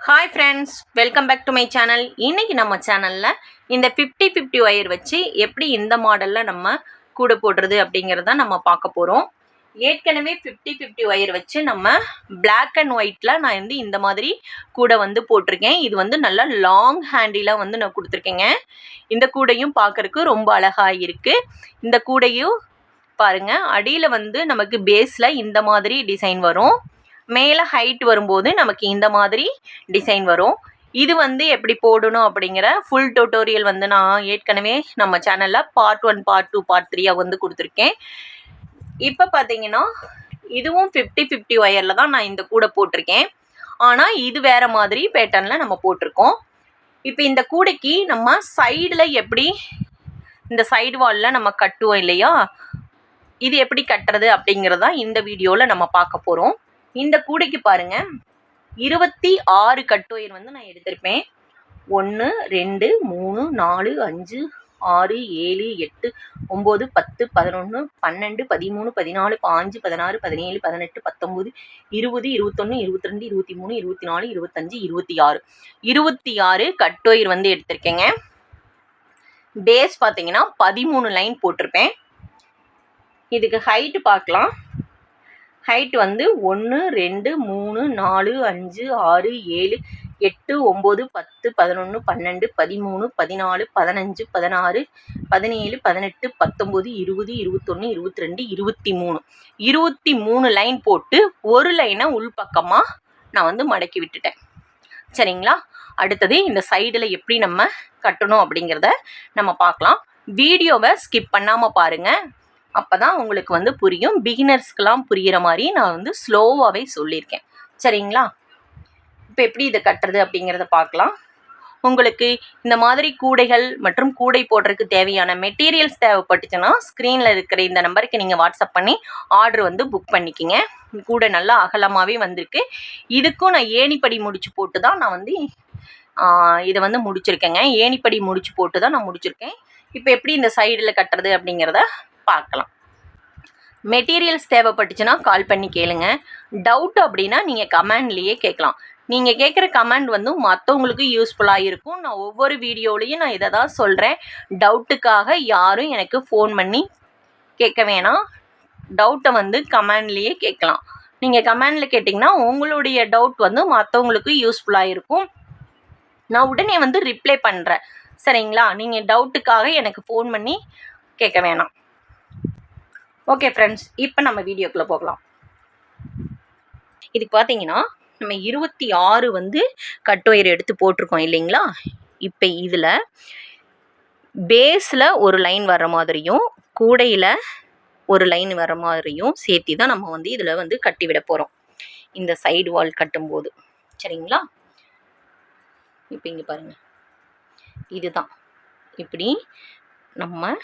Hi friends, welcome back to my channel. இன்றைக்கி நம்ம சேனலில் இந்த 50-50 ஒயர் வச்சு எப்படி இந்த மாடலில் நம்ம கூடை போடுறது அப்படிங்கிறத நம்ம பார்க்க போகிறோம். ஏற்கனவே 50-50 ஒயர் வச்சு நம்ம பிளாக் அண்ட் ஒயிட்டில் நான் இந்த மாதிரி கூடை போட்டிருக்கேன். இது நல்லா லாங் ஹேண்டிலாக நான் கொடுத்துருக்கேங்க. இந்த கூடையும் பார்க்குறதுக்கு ரொம்ப அழகாக இருக்குது. இந்த கூடையும் பாருங்கள், அடியில் நமக்கு பேஸில் இந்த மாதிரி டிசைன் வரும். மேலே ஹைட் வரும்போது நமக்கு இந்த மாதிரி டிசைன் வரும். இது எப்படி போடணும் அப்படிங்கிற ஃபுல் டியூட்டோரியல் நான் ஏற்கனவே நம்ம சேனலில் பார்ட் 1, பார்ட் 2, பார்ட் 3 கொடுத்துருக்கேன். இப்போ பார்த்தீங்கன்னா இதுவும் 50-50 ஒயரில் தான் நான் இந்த கூடை போட்டிருக்கேன். ஆனால் இது வேறு மாதிரி பேட்டர்னில் நம்ம போட்டிருக்கோம். இப்போ இந்த கூடைக்கு நம்ம சைடில் எப்படி இந்த சைடு வாலில் நம்ம கட்டுவோம் இல்லையா, இது எப்படி கட்டுறது அப்படிங்கிறதா இந்த வீடியோவில் நம்ம பார்க்க போகிறோம். இந்த கூடைக்கு பாருங்க 26 கட்டொயர் நான் எடுத்திருப்பேன். 1 2 3 4 5 6 7 8 9 10 11 12 13 14 15 16 17 18 19 20 21 22 23 24 25 26 கட்டொயர் எடுத்திருக்கேங்க. பேஸ் பார்த்தீங்கன்னா 13 லைன் போட்டிருப்பேன். இதுக்கு ஹைட்டு பார்க்கலாம். ஹைட் 1 2 3 4 5 6 7 8 9 10 11 12 13 14 15 16 17 18 19 20 21 22 23 லைன் போட்டு ஒரு லைனை உள்பக்கமாக நான் மடக்கி விட்டுட்டேன். சரிங்களா? அடுத்தது இந்த சைடில் எப்படி நம்ம கட்டணும் அப்படிங்கிறத நம்ம பார்க்கலாம். வீடியோவை ஸ்கிப் பண்ணாமல் பாருங்கள், அப்போ தான் உங்களுக்கு புரியும். பிகினர்ஸ்க்கெலாம் புரிகிற மாதிரி நான் ஸ்லோவாகவே சொல்லியிருக்கேன். சரிங்களா? இப்போ எப்படி இதை கட்டுறது அப்படிங்கிறத பார்க்கலாம். உங்களுக்கு இந்த மாதிரி கூடைகள் மற்றும் கூடை போடுறதுக்கு தேவையான மெட்டீரியல்ஸ் தேவைப்பட்டுச்சுன்னா ஸ்க்ரீனில் இருக்கிற இந்த நம்பருக்கு நீங்கள் வாட்ஸ்அப் பண்ணி ஆர்டர் புக் பண்ணிக்கிங்க. கூடை நல்லா அகலமாகவே வந்திருக்கு. இதுக்கும் நான் ஏணிப்படி முடிச்சு போட்டு தான் நான் இதை முடிச்சிருக்கேங்க. ஏணிப்படி முடிச்சு போட்டு தான் நான் முடிச்சிருக்கேன். இப்போ எப்படி இந்த சைடில் கட்டுறது அப்படிங்கிறத பார்க்கலாம். மெட்டீரியல்ஸ் தேவைப்பட்டுச்சுன்னா கால் பண்ணி கேளுங்க. டவுட் அப்படின்னா நீங்கள் கமெண்ட்லேயே கேட்கலாம். நீங்கள் கேட்குற கமெண்ட் மற்றவங்களுக்கு யூஸ்ஃபுல்லாக இருக்கும். நான் ஒவ்வொரு வீடியோலையும் நான் இதை தான் சொல்கிறேன். டவுட்டுக்காக யாரும் எனக்கு ஃபோன் பண்ணி கேட்க வேணாம். டவுட்டை கமெண்ட்லேயே கேட்கலாம். நீங்கள் கமெண்டில் கேட்டிங்கன்னா உங்களுடைய டவுட் மற்றவங்களுக்கு யூஸ்ஃபுல்லாக இருக்கும். நான் உடனே ரிப்ளை பண்ணுறேன். சரிங்களா? நீங்கள் டவுட்டுக்காக எனக்கு ஃபோன் பண்ணி கேட்க வேணாம். ஓகே ஃப்ரெண்ட்ஸ், இப்போ நம்ம வீடியோக்குள்ளே போகலாம். இதுக்கு பார்த்தீங்கன்னா நம்ம 26 கட்டொயர் எடுத்து போட்டிருக்கோம் இல்லைங்களா? இப்போ இதில் பேஸில் ஒரு லைன் வர்ற மாதிரியும் கூடையில் ஒரு லைன் வர மாதிரியும் சேர்த்து தான் நம்ம இதில் கட்டி விட போகிறோம், இந்த சைடு வால் கட்டும்போது. சரிங்களா? இப்போ இங்கே பாருங்கள், இதுதான் இப்படி நம்ம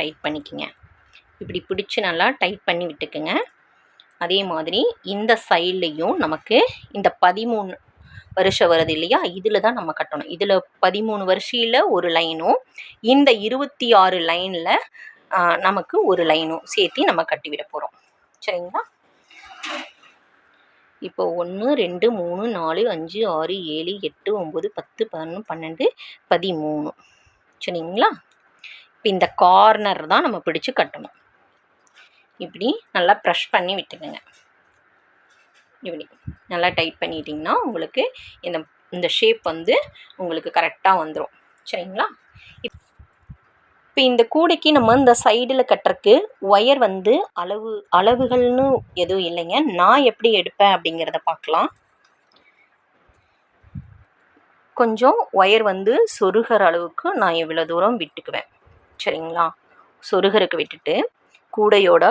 டைட் பண்ணிக்கங்க. இப்படி பிடிச்சி நல்லா டைட் பண்ணி விட்டுக்குங்க. அதே மாதிரி இந்த சைட்லேயும் நமக்கு இந்த 13 வருஷம் வருது இல்லையா, இதில் தான் நம்ம கட்டணும். இதில் 13 வருஷில் ஒரு லைனும் இந்த 26 லைனில் நமக்கு ஒரு லைனும் சேர்த்து நம்ம கட்டிவிட போகிறோம். சரிங்களா? இப்போ 1 2 3 4 5 6 7 8 9 10 11 12 13. சரிங்களா? இப்போ இந்த கார்னர் தான் நம்ம பிடிச்சு கட்டணும். இப்படி நல்லா ப்ரெஷ் பண்ணி விட்டுக்குங்க. இப்படி நல்லா டைட் பண்ணிட்டிங்கன்னா உங்களுக்கு இந்த ஷேப் உங்களுக்கு கரெக்டாக வந்துடும். சரிங்களா? இப்போ இந்த கூடைக்கு நம்ம இந்த சைடில் கட்டுறக்கு ஒயர் அளவுகள்னு எதுவும் இல்லைங்க. நான் எப்படி எடுப்பேன் அப்படிங்கிறத பார்க்கலாம். கொஞ்சம் ஒயர் சொருகிற அளவுக்கு நான் எவ்வளோ தூரம் விட்டுக்குவேன். சரிங்களா? சொருகிறதுக்கு விட்டுட்டு கூடையோட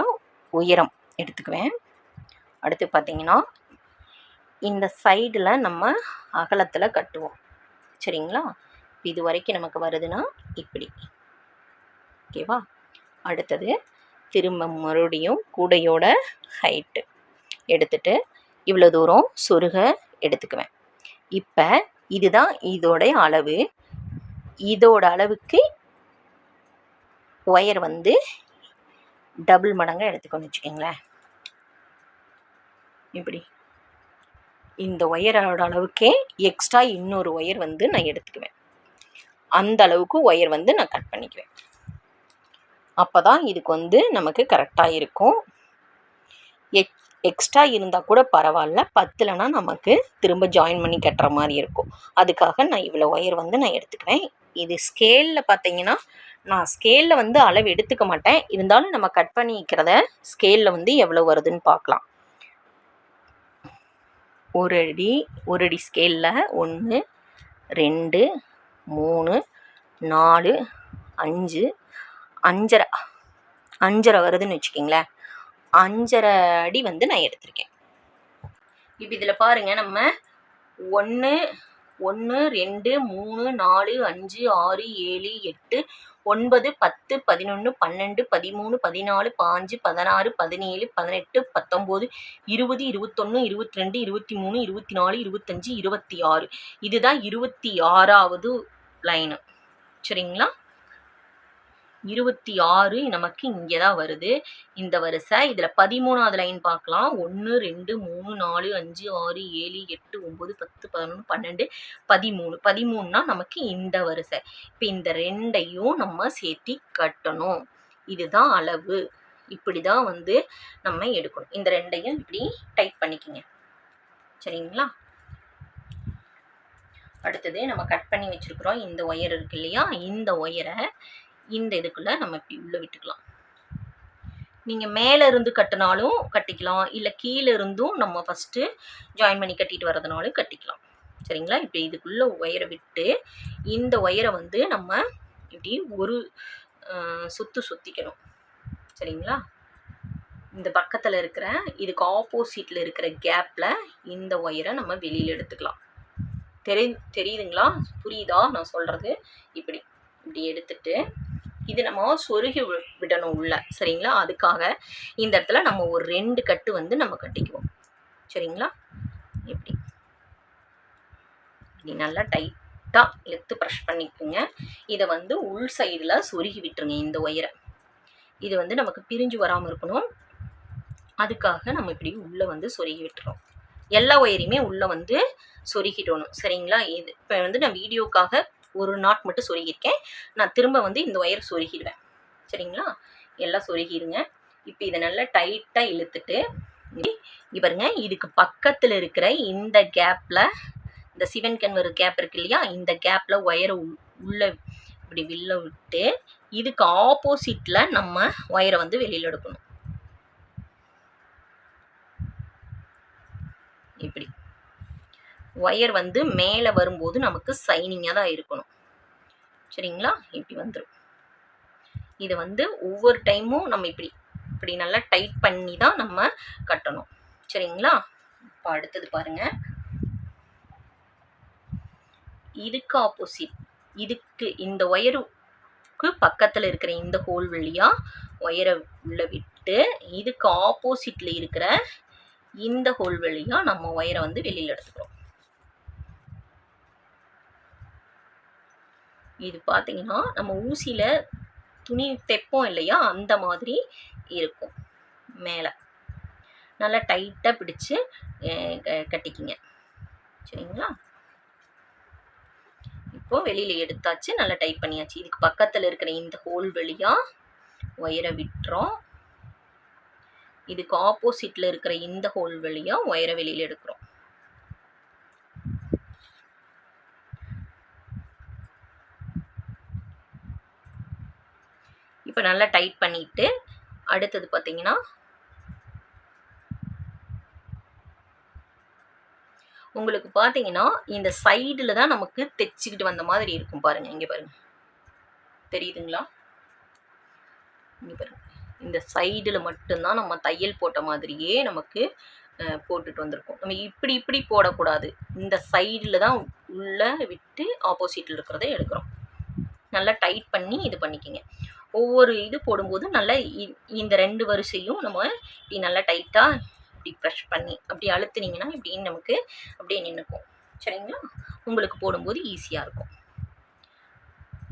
உயரம் எடுத்துக்குவேன். அடுத்து பார்த்திங்கன்னா இந்த சைடில் நம்ம அகலத்தில் கட்டுவோம். சரிங்களா? இது வரைக்கும் நமக்கு வருதுன்னா இப்படி. ஓகேவா? அடுத்தது திரும்ப மறுபடியும் கூடையோட ஹைட்டு எடுத்துட்டு இவ்வளோ தூரம் சொருக எடுத்துக்குவேன். இப்போ இதுதான் இதோடைய அளவு. இதோட அளவுக்கு ஒயர் டபுள் மடங்காக எடுத்துக்கோன்னு வச்சுக்கோங்களேன். இப்படி இந்த ஒயரோட அளவுக்கே எக்ஸ்ட்ரா இன்னொரு ஒயர் வந்து நான் எடுத்துக்குவேன். அந்த அளவுக்கு ஒயர் வந்து நான் கட் பண்ணிக்குவேன். அப்போ தான் இதுக்கு வந்து நமக்கு கரெக்டாக இருக்கும். எக்ஸ்ட்ரா இருந்தால் கூட பரவாயில்ல, பத்தலைன்னா நமக்கு திரும்ப ஜாயின் பண்ணி கட்டுற மாதிரி இருக்கும். அதுக்காக நான் இவ்வளோ ஒயர் வந்து நான் எடுத்துக்குவேன். இது ஸ்கேலில் பார்த்தீங்கன்னா, நான் ஸ்கேலில் வந்து அளவு எடுத்துக்க மாட்டேன். இருந்தாலும் நம்ம கட் பண்ணிக்கிறத ஸ்கேலில் வந்து எவ்வளோ வருதுன்னு பார்க்கலாம். ஒரு அடி ஸ்கேலில் 1 2 3 4 5 5.5 வருதுன்னு வச்சுக்கிங்களேன். 5.5 அடி வந்து நான் எடுத்திருக்கேன். இப்போ இதில் பாருங்கள், நம்ம 1 2 3 4 5 6 7 8 9 10 11 12 13 14 15 16 17 18 19 20 21 22 23 24 25 26. இதுதான் 26வது லைனு. சரிங்களா? 26 நமக்கு இங்கே தான் வருது இந்த வரிசை. இதில் 13வது லைன் பார்க்கலாம். 1 2 3 4 5 6 7 8 9 10 11 12 13. 13னா நமக்கு இந்த வரிசை. இப்போ இந்த ரெண்டையும் நம்ம சேர்த்தி கட்டணும். இதுதான் அளவு. இப்படி தான் வந்து நம்ம எடுக்கணும். இந்த ரெண்டையும் இப்படி டைட் பண்ணிக்கிங்க. சரிங்களா? அடுத்தது நம்ம கட் பண்ணி வச்சுருக்குறோம் இந்த ஒயர் இருக்கு இல்லையா, இந்த ஒயரை இந்த இதுக்குள்ளே நம்ம இப்படி உள்ளே விட்டுக்கலாம். நீங்கள் மேலே இருந்து கட்டினாலும் கட்டிக்கலாம், இல்லை கீழே இருந்தும் நம்ம ஃபஸ்ட்டு ஜாயின் பண்ணி கட்டிட்டு வரதுனாலும் கட்டிக்கலாம். சரிங்களா? இப்போ இதுக்குள்ளே ஒயரை விட்டு இந்த ஒயரை வந்து நம்ம இப்படி ஒரு சுற்றிக்கணும். சரிங்களா? இந்த பக்கத்தில் இருக்கிற இதுக்கு ஆப்போசிட்டில் இருக்கிற கேப்பில் இந்த ஒயரை நம்ம வெளியில் எடுத்துக்கலாம். தெரியுதுங்களா? புரியுதா நான் சொல்கிறது? இப்படி எடுத்துட்டு இது நம்ம சொருகி விடணும் உள்ள. சரிங்களா? அதுக்காக இந்த இடத்துல நம்ம ஒரு 2 கட்டு வந்து நம்ம கட்டிக்குவோம். சரிங்களா? இப்படி நல்லா டைட்டாக இழுத்து ப்ரெஷ் பண்ணிக்கோங்க. இதை வந்து உள் சைடில் சொருகி விட்டுருங்க இந்த ஒயரை. இது வந்து நமக்கு பிரிஞ்சு வராமல் இருக்கணும். அதுக்காக நம்ம இப்படி உள்ளே வந்து சொருகி விட்டுறோம். எல்லா ஒயரையுமே உள்ளே வந்து சொருகிடணும். சரிங்களா? இது இப்போ வந்து நான் வீடியோக்காக ஒரு நாட் மட்டும் சொருகியிருக்கேன். நான் திரும்ப வந்து இந்த ஒயர் சொருகிடுவேன். சரிங்களா? எல்லாம் சொருகிடுங்க. இப்போ இதை நல்லா டைட்டாக இழுத்துட்டு இங்கே பாருங்க, இதுக்கு பக்கத்தில் இருக்கிற இந்த கேப்பில், இந்த சிவன் கன்வர் கேப் இருக்கு இல்லையா, இந்த கேப்பில் ஒயரை உள்ளே இப்படி வெளில விட்டு இதுக்கு ஆப்போசிட்டில் நம்ம ஒயரை வந்து வெளியில் எடுக்கணும். இப்படி ஒயர் வந்து மேலே வரும்போது நமக்கு சைனிங்காக தான் இருக்கணும். சரிங்களா? இப்படி வந்துடும். இதை வந்து ஒவ்வொரு டைமும் நம்ம இப்படி நல்லா டைட் பண்ணி தான் நம்ம கட்டணும். சரிங்களா? இப்போ அடுத்தது பாருங்கள், இதுக்கு ஆப்போசிட், இதுக்கு இந்த ஒயருக்கு பக்கத்தில் இருக்கிற இந்த ஹோல் வழியாக ஒயரை உள்ள விட்டு இதுக்கு ஆப்போசிட்டில் இருக்கிற இந்த ஹோல் வழியாக நம்ம ஒயரை வந்து வெளியில் எடுத்துக்கிறோம். இது பார்த்தீங்கன்னா நம்ம ஊசியில் துணி தைப்போம் இல்லையா, அந்த மாதிரி இருக்கும். மேலே நல்லா டைட்டாக பிடிச்சு கட்டிக்கிங்க. சரிங்களா? இப்போ வெளியில் எடுத்தாச்சு, நல்லா டைட் பண்ணியாச்சு. இதுக்கு பக்கத்தில் இருக்கிற இந்த ஹோல் வழியாக ஒயரை விட்டுறோம். இதுக்கு ஆப்போசிட்டில் இருக்கிற இந்த ஹோல் வழியாக ஒயரை வெளியில் எடுக்கிறோம். இப்போ நல்லா டைட் பண்ணிட்டு அடுத்தது பார்த்தீங்கன்னா உங்களுக்கு பார்த்தீங்கன்னா இந்த சைடில் தான் நமக்கு தைச்சிக்கிட்டு வந்த மாதிரி இருக்கும். பாருங்கள், இங்கே பாருங்கள், தெரியுதுங்களா? இங்கே பாருங்கள், இந்த சைடில் மட்டும்தான் நம்ம தையல் போட்ட மாதிரியே நமக்கு போட்டுட்டு வந்திருக்கோம். நம்ம இப்படி போடக்கூடாது. இந்த சைடில் தான் உள்ளே விட்டு ஆப்போசிட்டில் இருக்கிறத எடுக்கிறோம். நல்லா டைட் பண்ணி இது பண்ணிக்கிங்க. ஒவ்வொரு இது போடும்போது நல்லா இந்த 2 வரிசையும் நம்ம இப்படி நல்லா டைட்டாக இப்படி ப்ரெஷ் பண்ணி அப்படி அழுத்துனீங்கன்னா இப்படின்னு நமக்கு அப்படியே நின்றுக்கும். சரிங்களா? உங்களுக்கு போடும்போது ஈஸியாக இருக்கும்.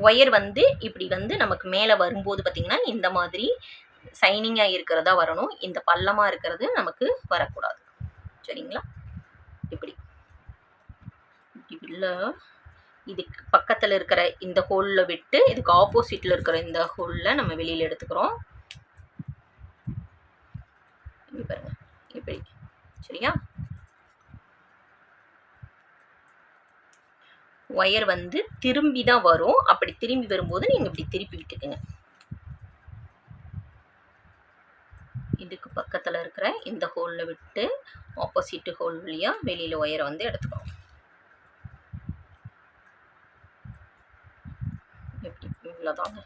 ஒயர் வந்து இப்படி வந்து நமக்கு மேலே வரும்போது பார்த்திங்கன்னா இந்த மாதிரி சைனிங்காக இருக்கிறதா வரணும். இந்த பள்ளமாக இருக்கிறது நமக்கு வரக்கூடாது. சரிங்களா? இப்படி இல்லை, இதுக்கு பக்கத்தில் இருக்கிற இந்த ஹோலில் விட்டு இதுக்கு ஆப்போசிட்டில் இருக்கிற இந்த ஹோலில் நம்ம வெளியில் எடுத்துக்கிறோம். இப்படி பாருங்க, இப்படி. சரியா? ஒயர் வந்து திரும்பி தான் வரும். அப்படி திரும்பி வரும்போது நீங்கள் இப்படி திருப்பி விட்டுக்குங்க. இதுக்கு பக்கத்தில் இருக்கிற இந்த ஹோலில் விட்டு ஆப்போசிட் ஹோல் வழியாக வெளியில் ஒயரை வந்து எடுத்துக்கணும். எப்படி? இவ்வளோதாங்க.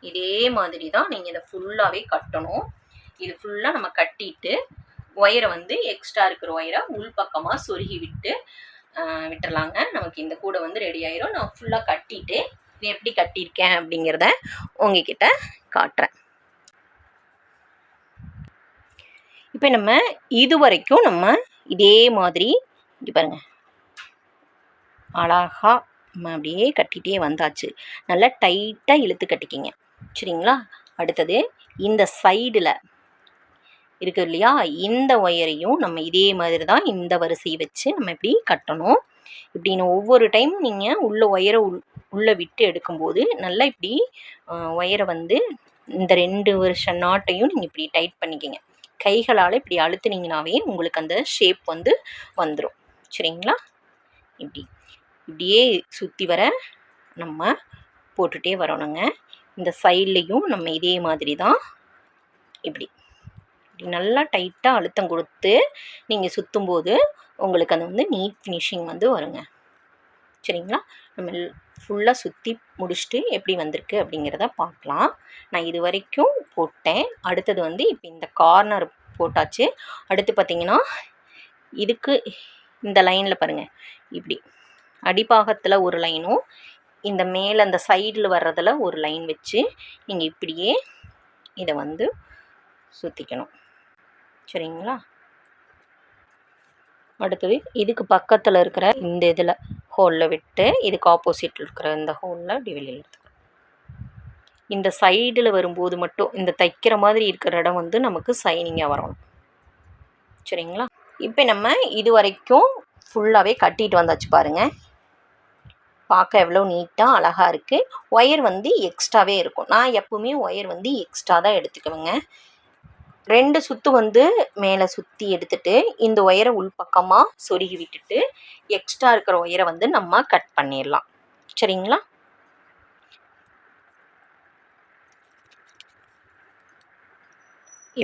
இதே மாதிரி தான் நீங்கள் இதை ஃபுல்லாகவே கட்டணும். இது ஃபுல்லாக நம்ம கட்டிட்டு ஒயரை வந்து எக்ஸ்ட்ரா இருக்கிற ஒயரை உள்பக்கமாக சொருகி விட்டுறலாங்க. நமக்கு இந்த கூடை வந்து ரெடி ஆயிரும். நான் ஃபுல்லாக கட்டிட்டு இது எப்படி கட்டியிருக்கேன் அப்படிங்கிறத உங்ககிட்ட காட்டுறேன். இப்போ நம்ம இது வரைக்கும் நம்ம இதே மாதிரி இங்கே பாருங்கள், அழகாக நம்ம அப்படியே கட்டிகிட்டே வந்தாச்சு. நல்லா டைட்டாக இழுத்து கட்டிக்கிங்க. சரிங்களா? அடுத்தது இந்த சைடில் இருக்குது இல்லையா, இந்த ஒயரையும் நம்ம இதே மாதிரி தான் இந்த வரிசையை வச்சு நம்ம இப்படி கட்டணும். இப்படின்னு ஒவ்வொரு டைம் நீங்கள் உள்ள ஒயரை உள்ளே விட்டு எடுக்கும்போது நல்லா இப்படி ஒயரை வந்து இந்த 2 வருஷம் நாட்டையும் நீங்கள் இப்படி டைட் பண்ணிக்கிங்க. கைகளால் இப்படி அழுத்துனீங்கனாவே உங்களுக்கு அந்த ஷேப் வந்து வந்துடும். சரிங்களா? இப்படியே சுற்றி வர நம்ம போட்டுகிட்டே வரணுங்க. இந்த சைட்லேயும் நம்ம இதே மாதிரி தான் இப்படி நல்லா டைட்டாக அழுத்தம் கொடுத்து நீங்கள் சுற்றும்போது உங்களுக்கு அது வந்து நீட் ஃபினிஷிங் வந்து வருங்க. சரிங்களா? நம்ம ஃபுல்லாக சுற்றி முடிச்சுட்டு எப்படி வந்திருக்கு அப்படிங்கிறத பார்க்கலாம். நான் இது வரைக்கும் போட்டேன். அடுத்தது வந்து இப்போ இந்த கார்னர் போட்டாச்சு. அடுத்து பார்த்திங்கன்னா இதுக்கு இந்த லைனில் பாருங்கள், இப்படி அடிப்பாகத்தில் ஒரு லைனும் இந்த மேலே அந்த சைடில் வர்றதில் ஒரு லைன் வச்சு நீங்கள் இப்படியே இதை வந்து சுற்றிக்கணும். சரிங்களா? அடுத்தது இதுக்கு பக்கத்தில் இருக்கிற இந்த இதில் ஹோலில் விட்டு இதுக்கு ஆப்போசிட்டில் இருக்கிற இந்த ஹோலில் இப்படி வெளியில் எடுத்துக்கணும். இந்த சைடில் வரும்போது மட்டும் இந்த தைக்கிற மாதிரி இருக்கிற இடம் வந்து நமக்கு சைனிங்காக வரணும். சரிங்களா? இப்போ நம்ம இது வரைக்கும் ஃபுல்லாகவே கட்டிட்டு வந்தாச்சு பாருங்கள். பார்க்க எவ்வளோ நீட்டாக அழகாக இருக்குது. ஒயர் வந்து எக்ஸ்ட்ராவே இருக்கும். நான் எப்பவுமே ஒயர் வந்து எக்ஸ்ட்ரா தான் எடுத்துக்குவேங்க. 2 சுற்று வந்து மேலே சுற்றி எடுத்துட்டு இந்த ஒயரை உள்பக்கமாக சொருகி விட்டுட்டு எக்ஸ்ட்ரா இருக்கிற ஒயரை வந்து நம்ம கட் பண்ணிடலாம். சரிங்களா?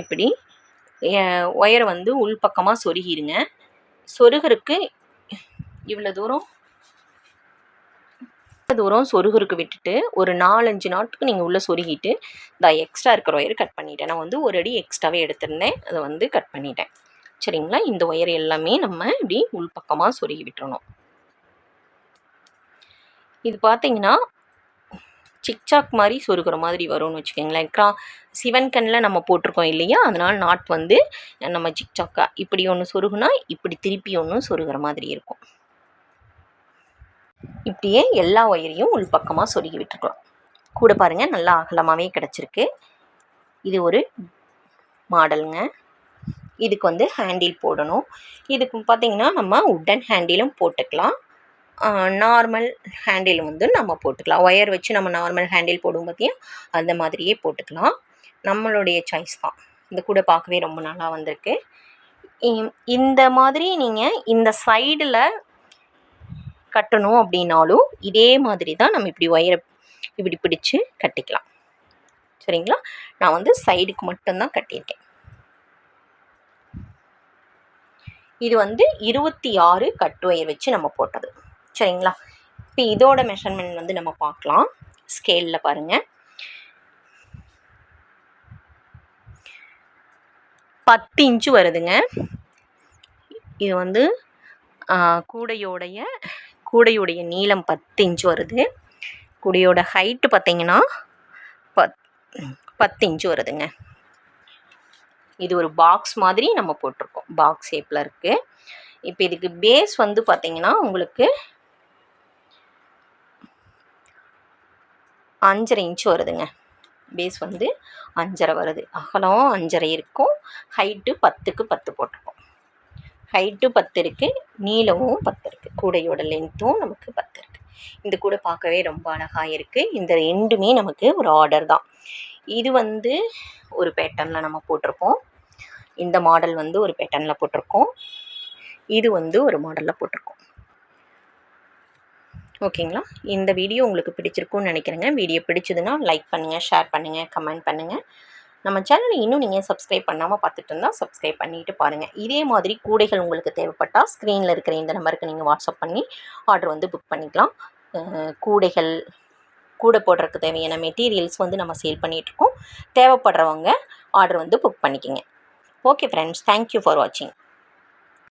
இப்படி ஒயரை வந்து உள்பக்கமாக சொருகிடுங்க. சொருகருக்கு இவ்வளோ தூரம் சொருகருக்கு விட்டுட்டு ஒரு 4-5 நாட்டுக்கு நீங்கள் உள்ளே சொருகிட்டு எக்ஸ்ட்ரா இருக்கிற ஒயர் கட் பண்ணிட்டேன். நான் வந்து ஒரு அடி எக்ஸ்ட்ராவே எடுத்திருந்தேன், அதை வந்து கட் பண்ணிட்டேன். சரிங்களா? இந்த ஒயர் எல்லாமே நம்ம இப்படி உள்பக்கமாக சொருகி விட்டுறணும். இது பார்த்தீங்கன்னா சிக்சாக் மாதிரி சொருகிற மாதிரி வரும்னு வச்சுக்கோங்களேன். சிவன் கண்ணில் நம்ம போட்டிருக்கோம் இல்லையா, அதனால் நாட் வந்து நம்ம சிக்சாக்கா இப்படி ஒன்று சொருகுனா இப்படி திருப்பி ஒன்று சொருகிற மாதிரி இருக்கும். இப்படியே எல்லா ஒயரையும் உள்பக்கமாக சொருகி விட்டுருக்கலாம். கூட பாருங்கள், நல்லா அகலமாகவே கிடச்சிருக்கு. இது ஒரு மாடலுங்க. இதுக்கு வந்து ஹேண்டில் போடணும். இதுக்கு பார்த்திங்கன்னா நம்ம உட்டன் ஹேண்டிலும் போட்டுக்கலாம், நார்மல் ஹேண்டில் வந்து நம்ம போட்டுக்கலாம். ஒயர் வச்சு நம்ம நார்மல் ஹேண்டில் போடுவோம் பார்த்தியா, அந்த மாதிரியே போட்டுக்கலாம். நம்மளுடைய சாய்ஸ் தான். இந்த கூட பார்க்கவே ரொம்ப நல்லா வந்திருக்கு. இந்த மாதிரி நீங்கள் இந்த சைடில் கட்டணும் அப்படின்னாலும் இதே மாதிரி தான் நம்ம இப்படி ஒயரை இப்படி பிடிச்சு கட்டிக்கலாம். சரிங்களா? நான் வந்து சைடுக்கு மட்டும்தான் கட்டியிருக்கேன். இது வந்து 26 கட் ஒயர் வச்சு நம்ம போட்டது. சரிங்களா? இப்போ இதோட மெஷர்மெண்ட் வந்து நம்ம பார்க்கலாம். ஸ்கேலில் பாருங்கள், 10 இன்ச்சு வருதுங்க. இது வந்து கூடையுடைய நீளம் 10 இன்ச்சு வருது. கூடையோட ஹைட்டு பார்த்திங்கன்னா 10 இன்ச்சு வருதுங்க. இது ஒரு பாக்ஸ் மாதிரி நம்ம போட்டிருக்கோம், பாக்ஸ் ஷேப்பில் இருக்குது. இப்போ இதுக்கு பேஸ் வந்து பார்த்திங்கன்னா உங்களுக்கு 5.5 இன்ச்சு வருதுங்க. பேஸ் வந்து 5.5 வருது. அகலம் 5.5 இருக்கும். ஹைட்டு 10க்கு 10 போட்டிருக்கோம். ஹைட்டு 10 இருக்குது, நீளமும் 10 இருக்குது. கூடையோட லென்த்தும் நமக்கு 10 இருக்குது. இந்த கூடை பார்க்கவே ரொம்ப அழகாக இருக்குது. இந்த ரெண்டுமே நமக்கு ஒரு ஆர்டர் தான். இது வந்து ஒரு பேட்டர்னில் நம்ம போட்டிருக்கோம். இந்த மாடல் வந்து ஒரு பேட்டர்னில் போட்டிருக்கோம். இது வந்து ஒரு மாடலில் போட்டிருக்கோம். ஓகேங்களா? இந்த வீடியோ உங்களுக்கு பிடிச்சிருக்குன்னு நினைக்கிறேங்க. வீடியோ பிடிச்சதுன்னா லைக் பண்ணுங்கள், ஷேர் பண்ணுங்கள், கமெண்ட் பண்ணுங்கள். நம்ம சேனலை இன்னும் நீங்கள் சப்ஸ்கிரைப் பண்ணாமல் பார்த்துட்டு இருந்தால் சப்ஸ்கிரைப் பண்ணிவிட்டு பாருங்கள். இதே மாதிரி கூடைகள் உங்களுக்கு தேவைப்பட்டால் ஸ்க்ரீனில் இருக்கிற இந்த நம்பருக்கு நீங்கள் வாட்ஸ்அப் பண்ணி ஆர்டர் வந்து புக் பண்ணிக்கலாம். கூடைகள், கூடை போடுறதுக்கு தேவையான மெட்டீரியல்ஸ் வந்து நம்ம சேல் பண்ணிகிட்ருக்கோம். தேவைப்படுறவங்க ஆர்டர் வந்து புக் பண்ணிக்கோங்க. ஓகே ஃப்ரெண்ட்ஸ், தேங்க்யூ ஃபார் வாட்சிங்.